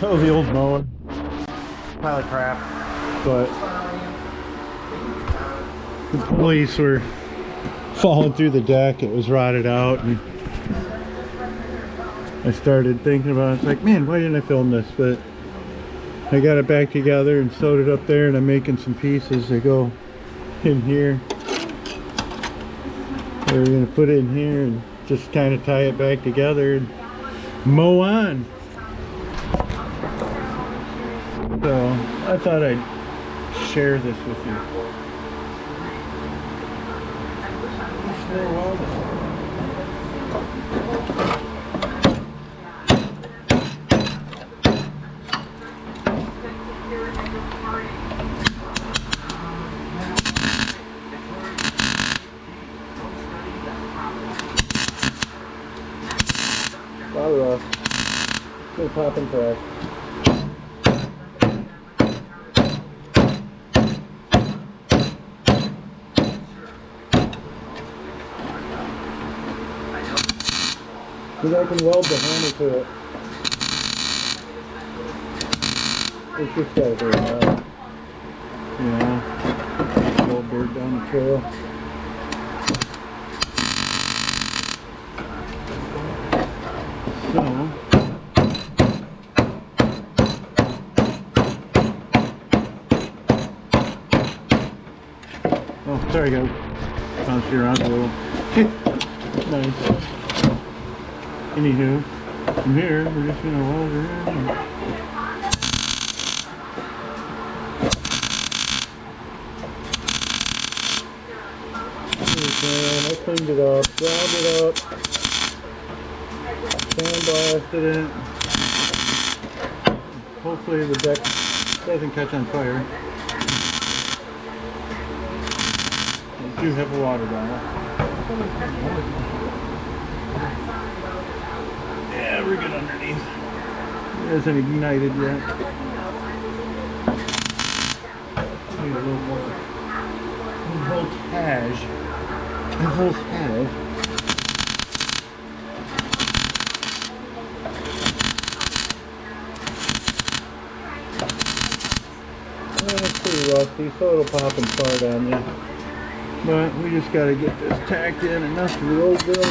Oh, the old mower. Pile of crap. But the pulleys were falling through the deck. It was rotted out, and I started thinking about it. It's like, man, why didn't I film this? But I got it back together and sewed it up there, and I'm making some pieces that go in here. We're gonna put it in here and just kind of tie it back together and mow on. So I thought I'd share this with you. Good pop and crack. Because I can weld the handle to it. It's just got to be enough. Yeah. Little bird down the trail. So. Oh, sorry guys. Bounce you around a little. Nice. Anywho, from here, we're just gonna weld her in. I cleaned it up, ground it up, sandblasted it. Hopefully the deck doesn't catch on fire. I do have a water bottle. Yeah, we're good underneath. It hasn't ignited yet. Need a little more voltage. Voltage. It's pretty rusty, so it'll pop and fart on you. But we just gotta get this tacked in enough to the old girl to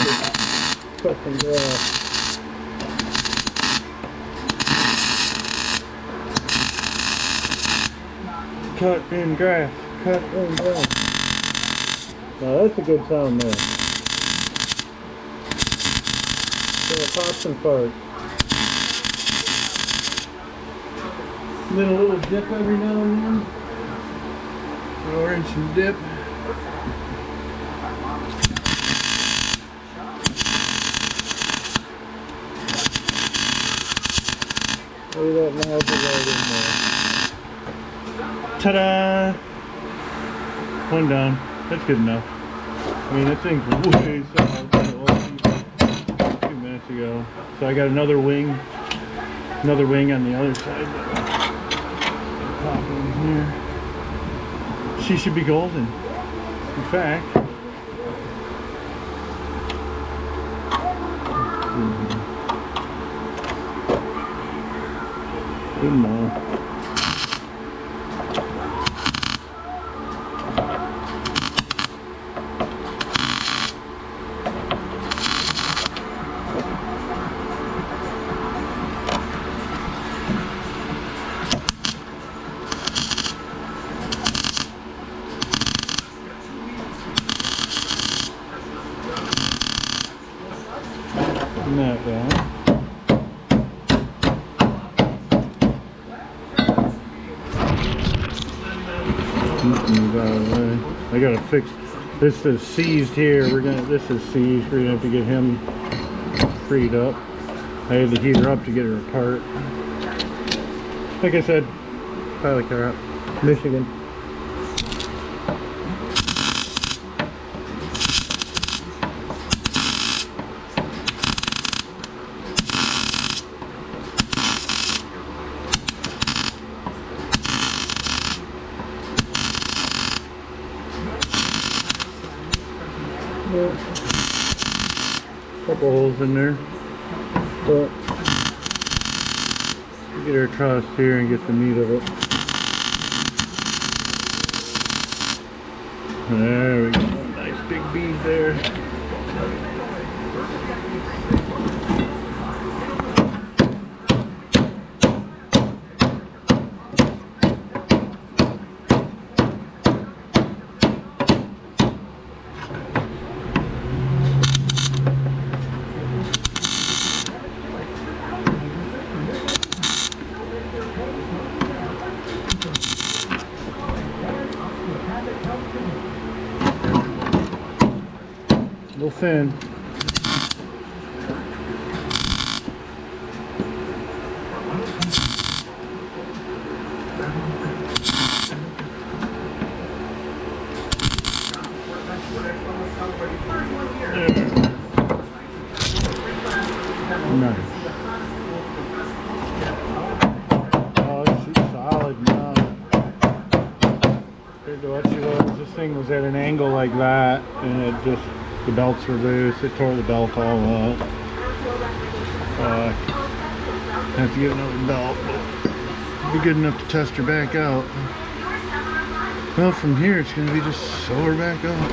cut some grass. Cut in grass. Cut in grass. Now that's a good sound there. So it pops and farts. And then a little dip every now and then. Throw her in some dip. Look at that nozzle right in there. Ta-da! One down. That's good enough. I mean, that thing's way so 2 minutes ago. So I got another wing on the other side. Pop in here. She should be golden. In fact, good enough. That down. Move out of the way. I gotta fix this. Is seized here. This is seized. We're gonna have to get him freed up. I had the heater up to get her apart. Like I said, pile of crap. Michigan. Couple holes in there, but Get our truss here and get the meat of it. There we go. Nice big bead there. A little thin. Nice. Oh, she's solid now. Compared to what she was, this thing was at an angle like that, and it just, the belts were loose. It tore the belt all up. Have to get another belt, but be good enough to test her back out. Well, from here it's going to be just sew her back up.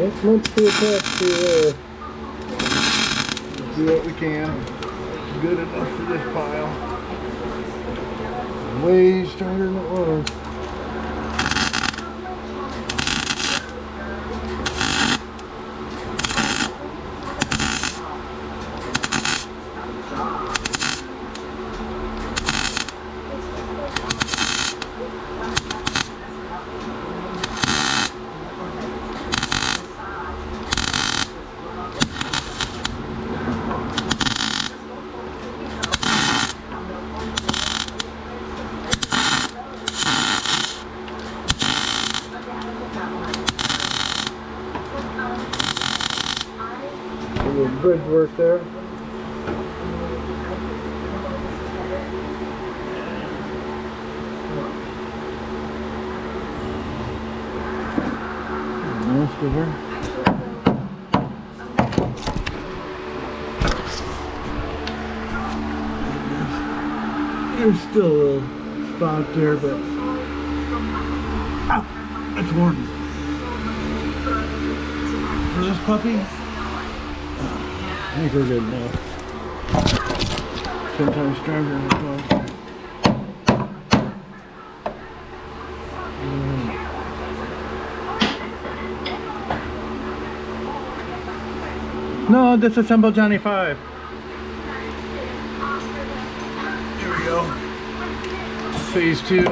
Ain't much to attach to there. Do what we can. It's good enough for this pile. Way stronger than it was. A little bridge work there. Most of her. There's still a spot there, but ow, that's warm. For this puppy, I think we're good now. 10 times stronger than it was. No, disassemble Johnny 5. Here we go. Phase 2.